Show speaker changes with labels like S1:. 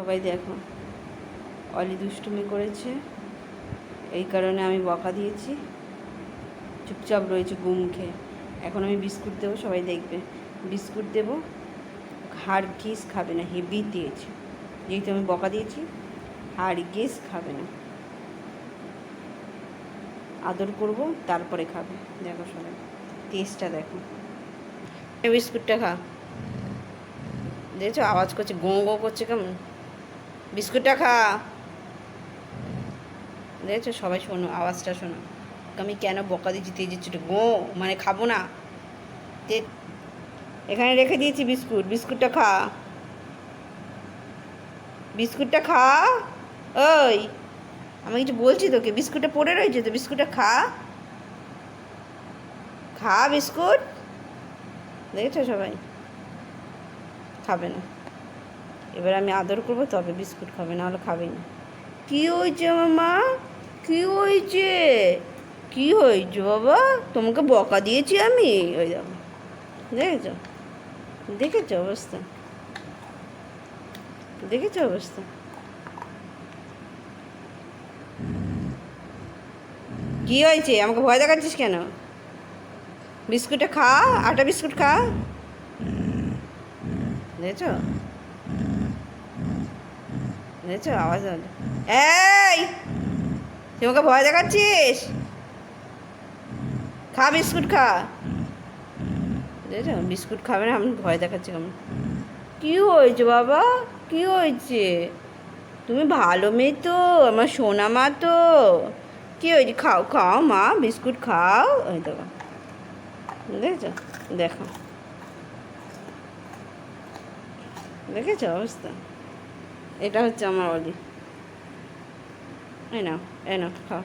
S1: সবাই দেখো, অলি দুষ্টুমি করেছে, এই কারণে আমি বকা দিয়েছি, চুপচাপ রয়েছে গুম খেয়ে। এখন আমি বিস্কুট দেবো, সবাই দেখবে। বিস্কুট দেবো, হারগিজ খাবে না, হেভি তেজ, যেহেতু আমি বকা দিয়েছি। হারগিজ খাবে না, আদর করব তারপরে খাবে। দেখো সবাই, টেস্টটা দেখো। এই বিস্কুটটা খা, দেখছো আওয়াজ করছে, গোঁ গোঁ করছে কেমন। বিস্কুটটা খা, দেখছো সবাই শোনো, আওয়াজটা শোনো। আমি কেন বকা দিচ্ছি, তেজের চুটে গোঁ মানে খাবো না। এখানে রেখে দিয়েছি বিস্কুট, বিস্কুটটা খা, বিস্কুটটা খা। ওই আমি কিছু বলছি তোকে, বিস্কুটটা পড়ে রয়েছে তো, বিস্কুটটা খা, খা বিস্কুট। দেখেছো সবাই, খাবে না। এবার আমি আদর করবো তবে বিস্কুট খাবে, না হলে খাবেই না। কী হয়েছে আমার মা, কী হয়েছে, কী হয়েছে বাবা, তোমাকে বকা দিয়েছি আমি? ওই দেখো, দেখেছো, দেখেছো অবস্থা, দেখেছো অবস্থা। কী হয়েছে, আমাকে ভয় দেখাচ্ছিস কেন? বিস্কুটটা খা, আটা বিস্কুট খা। দেখেছো, দেখেছো আওয়াজ। এই তুই আমাকে ভয় দেখাচ্ছিস, খা বিস্কুট খা। দেখেছো বিস্কুট খাবে না, আমি ভয় দেখাচ্ছি কেমন। কী হয়েছে বাবা, কী হয়েছে? তুমি ভালো মেয়ে তো, আমার সোনা মা তো। কী হয়েছে, খাও খাও মা, বিস্কুট খাও। ওই দেখো, দেখেছো, দেখো, দেখেছো অবস্থা। এটা হচ্ছে আমার অলি। এই নাও, এই নাও খাও।